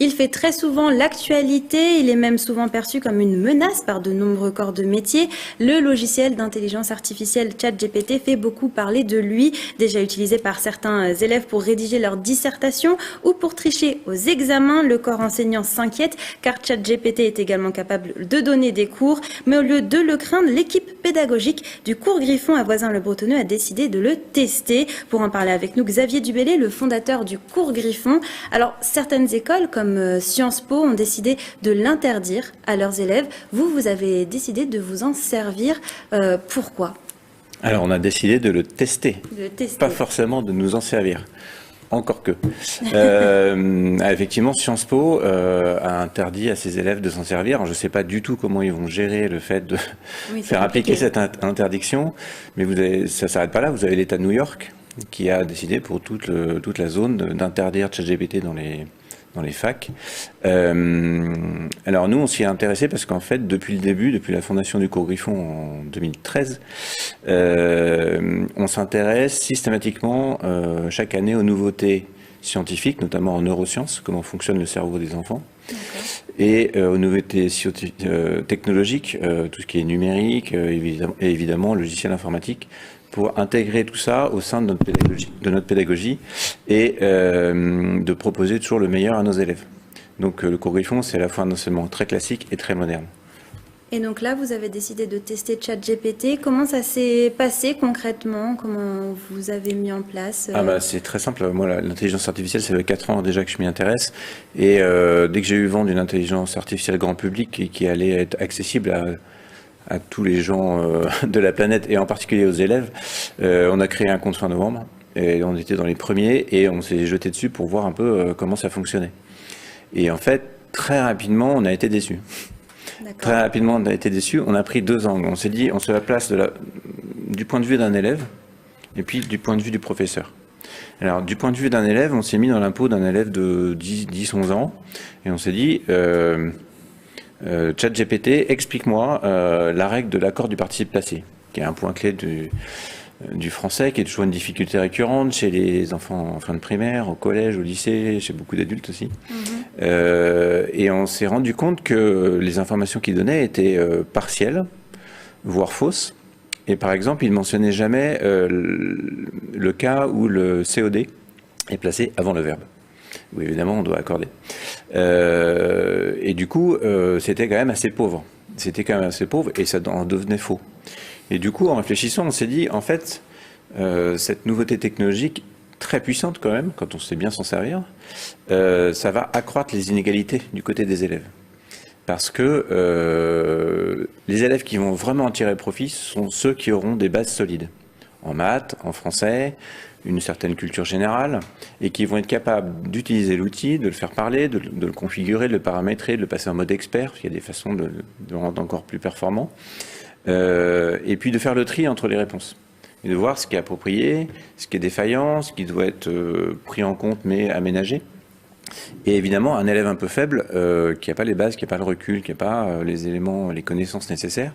Il fait très souvent l'actualité, il est même souvent perçu comme une menace par de nombreux corps de métier. Le logiciel d'intelligence artificielle ChatGPT fait beaucoup parler de lui, déjà utilisé par certains élèves pour rédiger leur dissertation ou pour tricher aux examens. Le corps enseignant s'inquiète car ChatGPT est également capable de donner des cours, mais au lieu de le craindre, l'équipe pédagogique du cours Griffon à Voisins-le-Bretonneux a décidé de le tester. Pour en parler avec nous, Xavier Dubélé, le fondateur du cours Griffon. Alors, certaines écoles comme Sciences Po ont décidé de l'interdire à leurs élèves. Vous avez décidé de vous en servir. Pourquoi ? Alors, on a décidé de le tester. Pas forcément de nous en servir. Encore que. Effectivement, Sciences Po a interdit à ses élèves de s'en servir. Alors, je ne sais pas du tout comment ils vont gérer le fait de faire appliquer cette interdiction, mais ça ne s'arrête pas là. Vous avez l'État de New York qui a décidé pour toute la zone d'interdire ChatGPT dans les facs. Alors nous, on s'y est intéressé parce qu'en fait, depuis le début, depuis la fondation du cours Griffon en 2013, on s'intéresse systématiquement chaque année aux nouveautés scientifiques, notamment en neurosciences, comment fonctionne le cerveau des enfants, et aux nouveautés technologiques, tout ce qui est numérique, évidemment logiciel informatique, pour intégrer tout ça au sein de notre pédagogie et de proposer toujours le meilleur à nos élèves. Donc le cours Griffon, c'est à la fois un enseignement très classique et très moderne. Et donc là, vous avez décidé de tester ChatGPT. Comment ça s'est passé concrètement ? Comment vous avez mis en place C'est très simple. Moi, l'intelligence artificielle, ça fait 4 ans déjà que je m'y intéresse. Et dès que j'ai eu vent d'une intelligence artificielle grand public qui allait être accessible à tous les gens de la planète et en particulier aux élèves, on a créé un compte fin novembre et on était dans les premiers et on s'est jeté dessus pour voir un peu comment ça fonctionnait. Et en fait, très rapidement, on a été déçus. Très rapidement, on a été déçus. On a pris 2 angles. On s'est dit, on se la place du point de vue d'un élève et puis du point de vue du professeur. Alors, du point de vue d'un élève, on s'est mis dans la peau d'un élève de 10-11 ans et on s'est dit... ChatGPT, explique-moi la règle de l'accord du participe passé, qui est un point clé du français, qui est toujours une difficulté récurrente chez les enfants en fin de primaire, au collège, au lycée, chez beaucoup d'adultes aussi. Et on s'est rendu compte que les informations qu'il donnait étaient partielles, voire fausses. Et par exemple, il ne mentionnait jamais le cas où le COD est placé avant le verbe. Oui, évidemment, on doit accorder. Et du coup, c'était quand même assez pauvre. Et ça en devenait faux. Et du coup, en réfléchissant, on s'est dit, en fait, cette nouveauté technologique, très puissante quand même, quand on sait bien s'en servir, ça va accroître les inégalités du côté des élèves. Parce que les élèves qui vont vraiment en tirer profit sont ceux qui auront des bases solides. En maths, en français, une certaine culture générale, et qui vont être capables d'utiliser l'outil, de le faire parler, de le configurer, de le paramétrer, de le passer en mode expert, il y a des façons de le rendre encore plus performant, et puis de faire le tri entre les réponses, et de voir ce qui est approprié, ce qui est défaillant, ce qui doit être pris en compte mais aménagé. Et évidemment, un élève un peu faible, qui n'a pas les bases, qui n'a pas le recul, qui n'a pas les éléments, les connaissances nécessaires,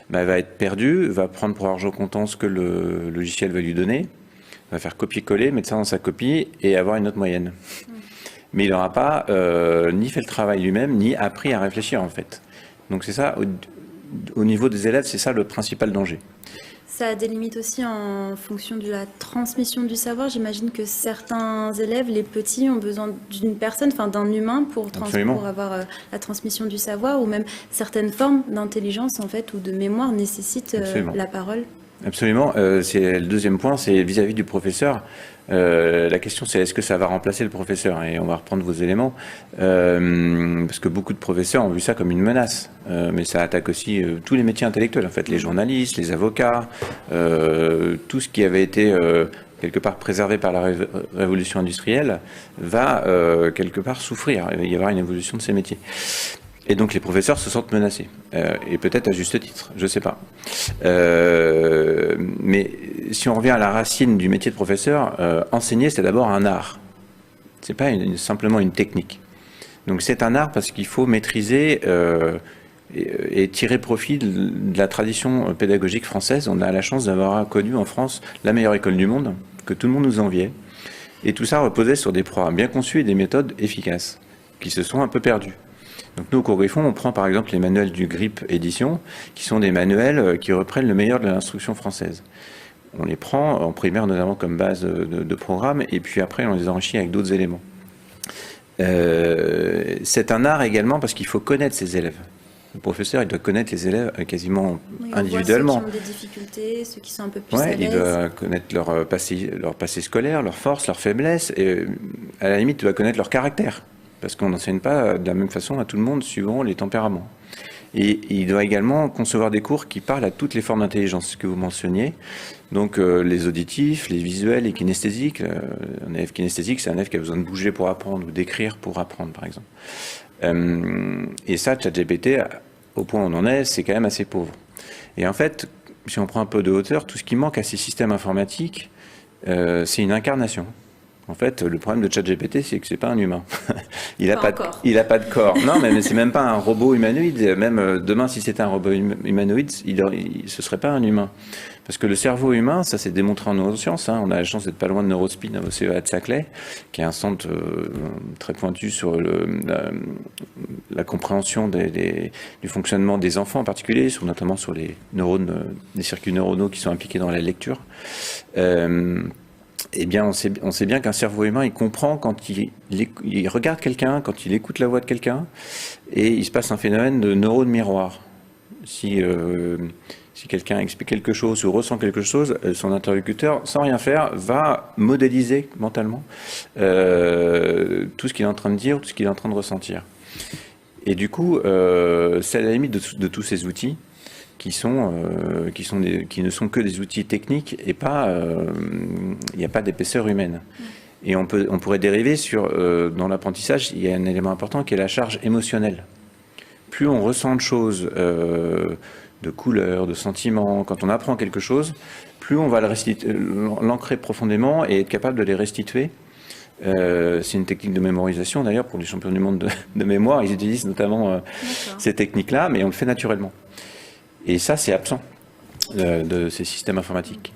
va être perdu, va prendre pour argent comptant ce que le logiciel va lui donner, va faire copier-coller, mettre ça dans sa copie et avoir une note moyenne. Mais il n'aura pas ni fait le travail lui-même, ni appris à réfléchir en fait. Donc c'est ça, au niveau des élèves, c'est ça le principal danger. Ça a des limites aussi en fonction de la transmission du savoir. J'imagine que certains élèves, les petits, ont besoin d'une personne, enfin d'un humain pour avoir la transmission du savoir, ou même certaines formes d'intelligence en fait ou de mémoire nécessitent la parole. Absolument. C'est le deuxième point, c'est vis-à-vis du professeur. La question, c'est est-ce que ça va remplacer le professeur ? Et on va reprendre vos éléments, parce que beaucoup de professeurs ont vu ça comme une menace. Mais ça attaque aussi tous les métiers intellectuels, en fait, les journalistes, les avocats, tout ce qui avait été quelque part préservé par la révolution industrielle va quelque part souffrir. Il va y avoir une évolution de ces métiers. Et donc les professeurs se sentent menacés, et peut-être à juste titre, je ne sais pas. Mais si on revient à la racine du métier de professeur, enseigner c'est d'abord un art, c'est pas simplement une technique. Donc c'est un art parce qu'il faut maîtriser et tirer profit de la tradition pédagogique française. On a la chance d'avoir connu en France la meilleure école du monde, que tout le monde nous enviait. Et tout ça reposait sur des programmes bien conçus et des méthodes efficaces, qui se sont un peu perdus. Donc nous, au cours Griffon, on prend par exemple les manuels du GRIP Édition, qui sont des manuels qui reprennent le meilleur de l'instruction française. On les prend en primaire notamment comme base de programme, et puis après on les enrichit avec d'autres éléments. C'est un art également parce qu'il faut connaître ses élèves. Le professeur, il doit connaître les élèves quasiment individuellement. Ceux qui ont des difficultés, ceux qui sont un peu plus à l'aise. Il doit connaître leur passé scolaire, leurs forces, leurs faiblesses, et à la limite, il doit connaître leur caractère. Parce qu'on n'enseigne pas de la même façon à tout le monde suivant les tempéraments. Et il doit également concevoir des cours qui parlent à toutes les formes d'intelligence, ce que vous mentionniez. Donc les auditifs, les visuels, les kinesthésiques. Un élève kinesthésique, c'est un élève qui a besoin de bouger pour apprendre ou d'écrire pour apprendre, par exemple. Et ça, ChatGPT, au point où on en est, c'est quand même assez pauvre. Et en fait, si on prend un peu de hauteur, tout ce qui manque à ces systèmes informatiques, c'est une incarnation. En fait, le problème de ChatGPT, c'est que c'est pas un humain. Il a pas de corps. Non, mais c'est même pas un robot humanoïde. Même demain, si c'était un robot humanoïde, ce serait pas un humain. Parce que le cerveau humain, ça s'est démontré en neurosciences. On a la chance d'être pas loin de Neurospin au CEA de Saclay, qui est un centre très pointu sur la compréhension du fonctionnement des enfants en particulier, notamment sur les neurones, les circuits neuronaux qui sont impliqués dans la lecture. Eh bien, on sait bien qu'un cerveau humain, il comprend quand il regarde quelqu'un, quand il écoute la voix de quelqu'un, et il se passe un phénomène de neurones miroirs. Si quelqu'un explique quelque chose ou ressent quelque chose, son interlocuteur, sans rien faire, va modéliser mentalement tout ce qu'il est en train de dire, tout ce qu'il est en train de ressentir. Et du coup, c'est à la limite de tous ces outils qui ne sont que des outils techniques et pas, il n'y a pas d'épaisseur humaine. Et on pourrait dériver dans l'apprentissage, il y a un élément important qui est la charge émotionnelle. Plus on ressent de choses, de couleurs, de sentiments, quand on apprend quelque chose, plus on va l'ancrer profondément et être capable de les restituer. C'est une technique de mémorisation d'ailleurs pour les champions du monde de mémoire, ils utilisent notamment ces techniques-là, mais on le fait naturellement. Et ça, c'est absent de ces systèmes informatiques.